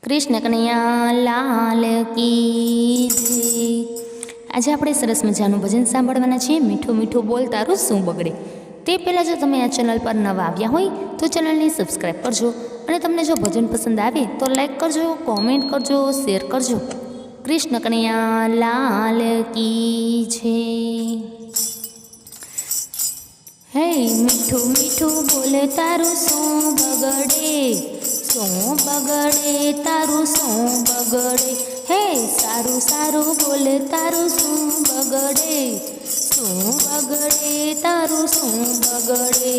કૃષ્ણ કનૈયા લાલ કી જય। આજે આપણે સરસ મજાનું ભજન સાંભળવાના છીએ। મીઠું મીઠું બોલ તારું શું બગડે। તે પહેલાં જો તમે આ ચેનલ પર નવા આવ્યા હોય તો ચેનલને સબસ્ક્રાઈબ કરજો અને તમને જો ભજન પસંદ આવે તો લાઈક કરજો, કોમેન્ટ કરજો, શેર કરજો। કૃષ્ણ કનૈયા લાલ કી જય। હે મીઠું મીઠું બોલ તારું શું બગડે, શું બગડે તારું શું બગડે। હે સારું સારું બોલ તારું શું બગડે, શું બગડે તારું શું બગડે।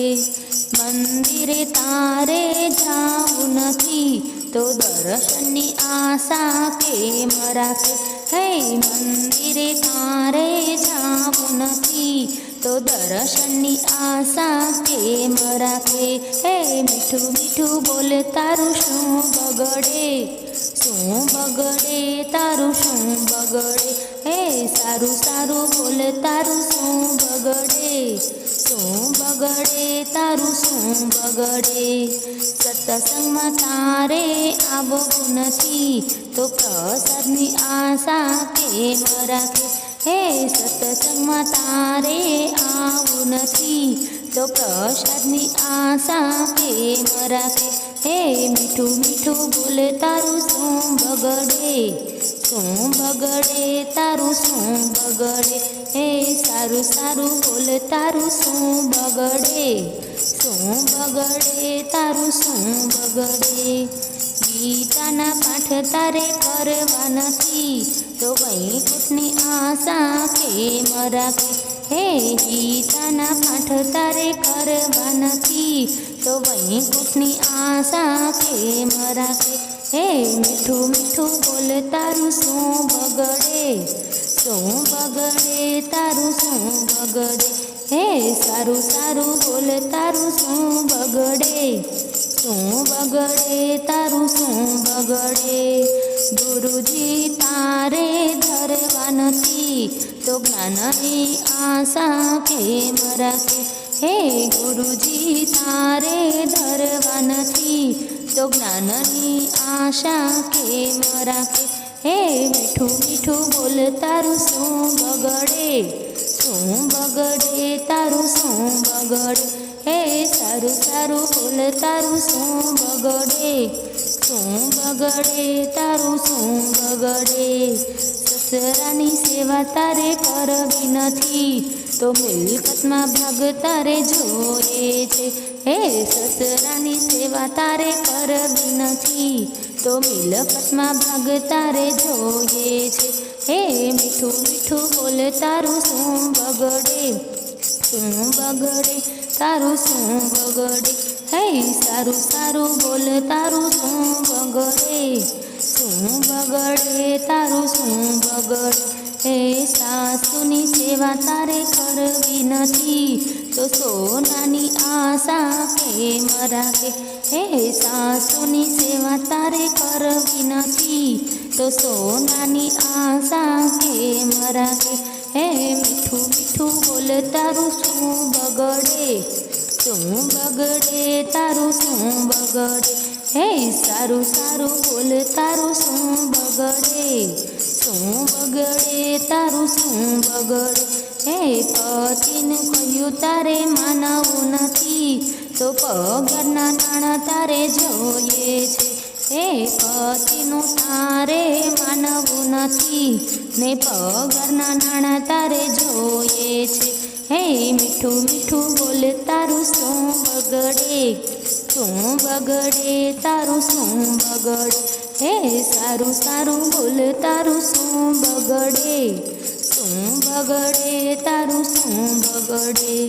મંદિરે તારે જાવું નથી તો દર્શનની આશા કેમ રાખે। હે મંદિરે તારે જાવું નથી તો દર્શનની આશા કેમ રાખે। હે મીઠું મીઠું બોલ તારું શું બગડે, શું બગડે તારું શું બગડે। હે સારું સારું બોલ તારું શું બગડે, શું બગડે તારું શું બગડે। સત્સંગમાં તારે આવવું નથી તો પ્રસાદની આશા કેમ રાખે। હે સત્સંગમાં તારે આવું નથી તો પ્રસાદની આશા કેમ રાખે। હે મીઠું મીઠું બોલ તારું શું બગડે, શું બગડે તારું શું બગડે। હે સારું સારું બોલ તારું શું બગડે, શું બગડે તારું શું બગડે। ગીતાના પાઠ તારે કરવા નથી તો વૈકુંઠની આશા કેમ રાખે। હે ગીતાના પાઠ તારે કરવા નથી તો વૈકુંઠની આશા કેમ રાખે। હે મીઠું મીઠું બોલ તારું શું બગડે, શું બગડે તારું શું બગડે। હે સારું સારું બોલ તારું શું બગડે, શું બગડે તારું શું બગડે। ગુરુજી તારે ધરવા નથી તો જ્ઞાનની આશા કેમ રાખે। હે ગુરુજી તારે ધરવા નથી તો જ્ઞાનની આશા કેમ રાખે। હે મીઠું મીઠું બોલ તારું શું બગડે, શું બગડે તારું શું બગડે। હે સારું સારું બોલ તારું શું બગડે, શું બગડે તારું શું બગડે। સસરાની સેવા તારે કરવી નથી તો મિલકતમાં ભાગ તારે જોઈએ છે। હે સસરાની સેવા તારે કરવી નથી તો મિલકતમાં ભાગ તારે જોઈએ છે। હે મીઠું મીઠું બોલ તારું શું બગડે, શું બગડે તારું શું બગડે। હે સારું સારું બોલ તારું શું બગડે, શું બગડે તારું શું બગડે। હે સાસુની સેવા તારે કરવી નથી તો સોનાની આશા કેમ રાખે। હે સાસુની સેવા તારે કરવી નથી તો સોનાની આશા કેમ રાખે। હે મીઠું મીઠું બોલ તારું શું બગડે, શું બગડે તારું શું બગડે। હે સારું સારું બોલ તારું શું બગડે, શું બગડે તારું શું બગડે। હે પતિને કહ્યું તારે માનવું નથી તો પગારના નાણાં તારે જોઈએ છે। હે પતિનું તારે માનવું નથી ને પગારના નાણાં તારે જોઈએ છે। હે મીઠું મીઠું બોલ તારું શું બગડે, શું બગડે તારું શું બગડે। હે સારું સારું બોલ તારું શું બગડે, શું બગડે તારું શું બગડે।